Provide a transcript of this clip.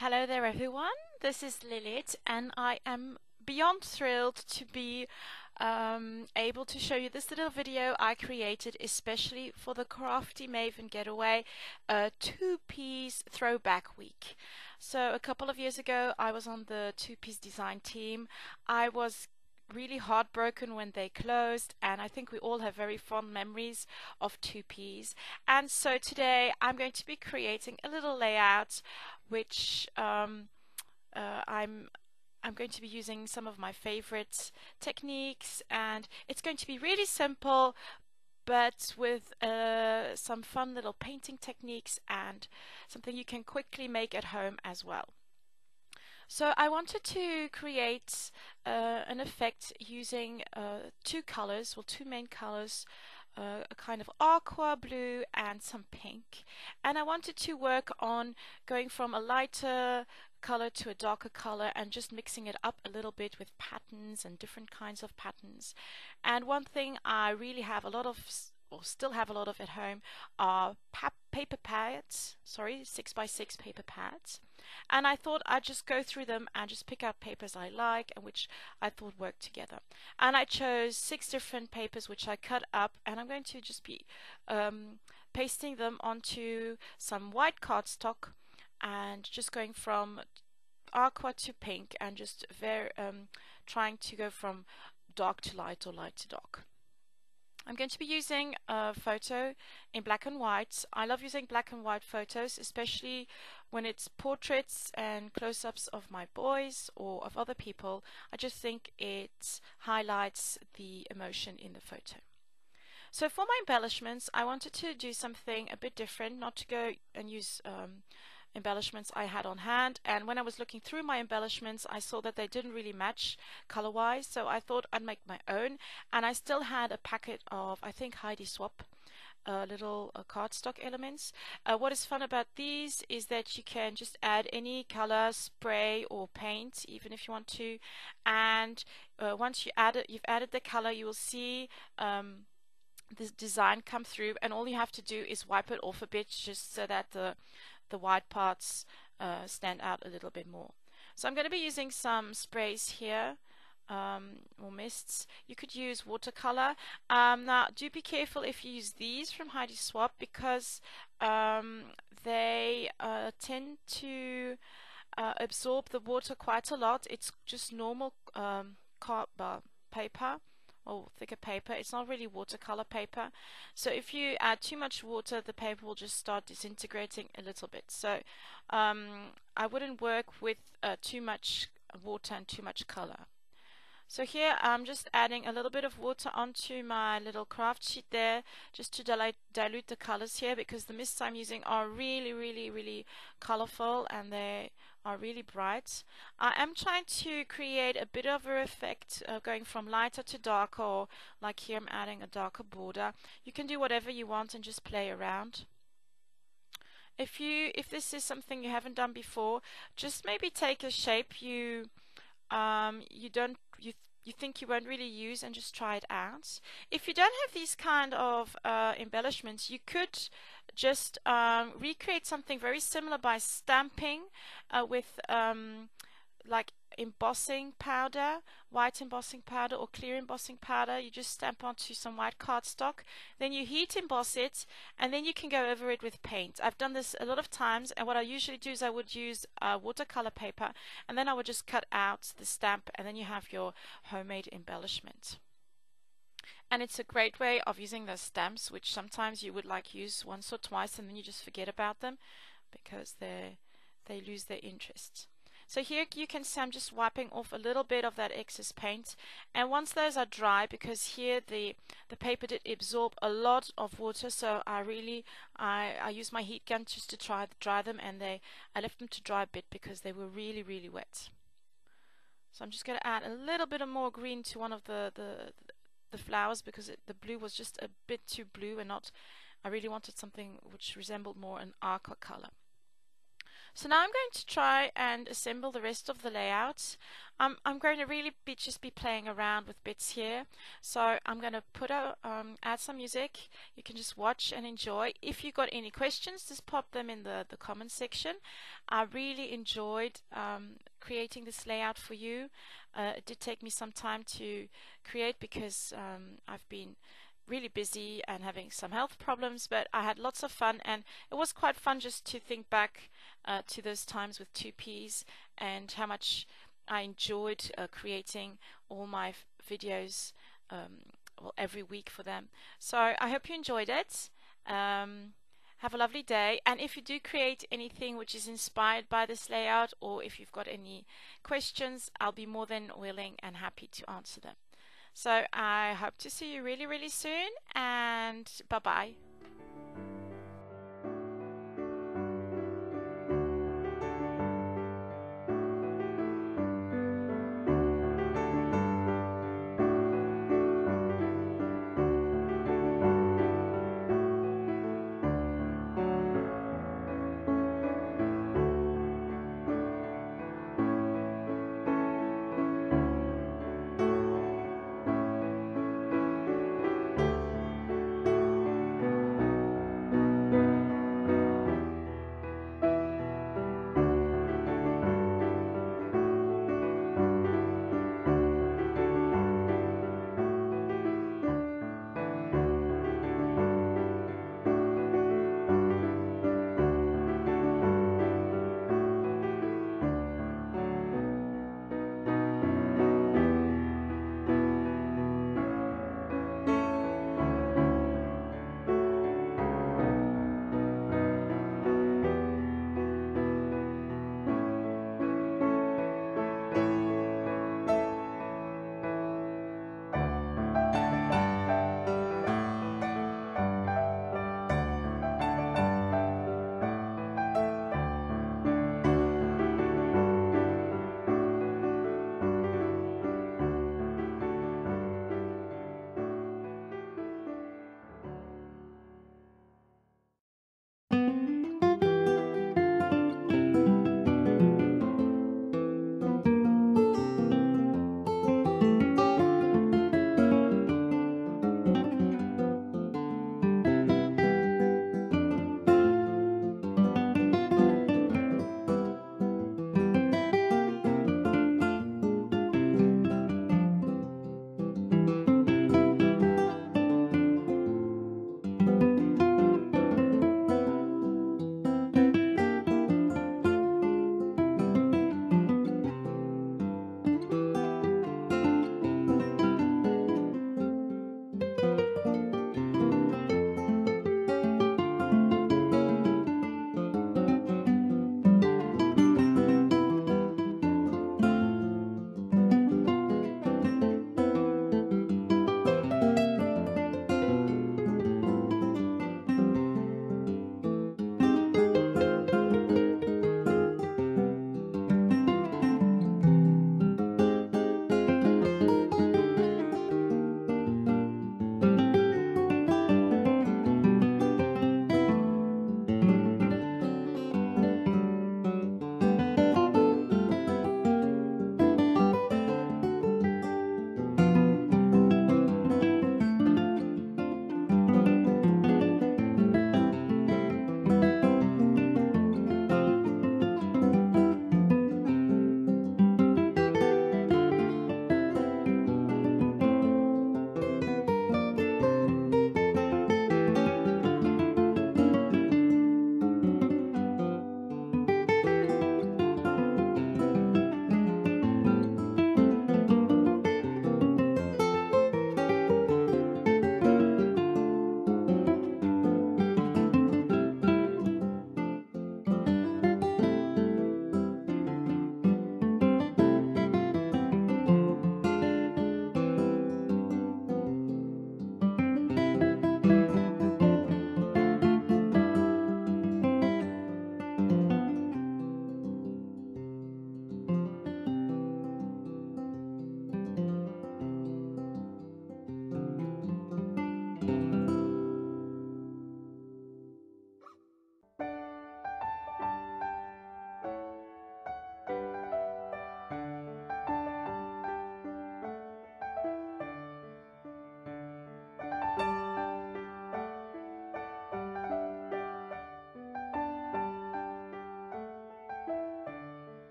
Hello there everyone, this is Lilith and I am beyond thrilled to be able to show you this little video I created especially for the Crafty Maven Getaway two-piece throwback week. So a couple of years ago I was on the two-piece design team. I was really heartbroken when they closed, and I think we all have very fond memories of two-piece. And so today I'm going to be creating a little layout which I'm going to be using some of my favorite techniques, and it's going to be really simple but with some fun little painting techniques and something you can quickly make at home as well. So I wanted to create an effect using two colors, well, two main colors, a kind of aqua blue and some pink. And I wanted to work on going from a lighter color to a darker color and just mixing it up a little bit with patterns and different kinds of patterns. And one thing I really have a lot of, or still have a lot of at home, are paper pads, 6x6 paper pads. And I thought I'd just go through them and just pick out papers I like and which I thought worked together. And I chose 6 different papers which I cut up, and I'm going to just be pasting them onto some white cardstock and just going from aqua to pink and just trying to go from dark to light or light to dark. I'm going to be using a photo in black and white. I love using black and white photos, especially when it's portraits and close-ups of my boys or of other people. I just think it highlights the emotion in the photo. So for my embellishments, I wanted to do something a bit different, not to go and use embellishments I had on hand, and when I was looking through my embellishments I saw that they didn't really match color wise, so I thought I'd make my own. And I still had a packet of, I think, Heidi Swap little cardstock elements. What is fun about these is that you can just add any color, spray or paint, even if you want to, and once you've added the color, you will see this design come through, and all you have to do is wipe it off a bit just so that the white parts stand out a little bit more. So I'm going to be using some sprays here, or mists. You could use watercolor. Now do be careful if you use these from Heidi Swap, because they tend to absorb the water quite a lot. It's just normal paper, or thicker paper. It's not really watercolor paper. So if you add too much water, the paper will just start disintegrating a little bit. So I wouldn't work with too much water and too much color. So here I'm just adding a little bit of water onto my little craft sheet there, just to dilute the colors here, because the mists I'm using are really colorful and they are really bright. I am trying to create a bit of an effect going from lighter to darker, or like here I'm adding a darker border. You can do whatever you want and just play around. If this is something you haven't done before, just maybe take a shape you think you won't really use and just try it out. If you don't have these kind of embellishments, you could just recreate something very similar by stamping with like embossing powder, white embossing powder or clear embossing powder. You just stamp onto some white cardstock, then you heat emboss it, and then you can go over it with paint. I've done this a lot of times, and what I usually do is I would use watercolor paper, and then I would just cut out the stamp, and then you have your homemade embellishment. And it's a great way of using those stamps, which sometimes you would like use once or twice and then you just forget about them because they lose their interest. So here you can see I'm just wiping off a little bit of that excess paint, and once those are dry, because here the paper did absorb a lot of water, so I used my heat gun just to dry them, and I left them to dry a bit because they were really wet. So I'm just going to add a little bit of more green to one of the flowers, because the blue was just a bit too blue and not, I really wanted something which resembled more an aqua color. So now I'm going to try and assemble the rest of the layout. I'm going to really just be playing around with bits here. So I'm going to add some music. You can just watch and enjoy. If you got any questions, just pop them in the comment section. I really enjoyed creating this layout for you. It did take me some time to create because I've been really busy and having some health problems, but I had lots of fun, and it was quite fun just to think back to those times with 2Ps and how much I enjoyed creating all my videos well, every week for them. So I hope you enjoyed it. Have a lovely day, and if you do create anything which is inspired by this layout, or if you've got any questions, I'll be more than willing and happy to answer them. So I hope to see you really, really soon, and bye-bye.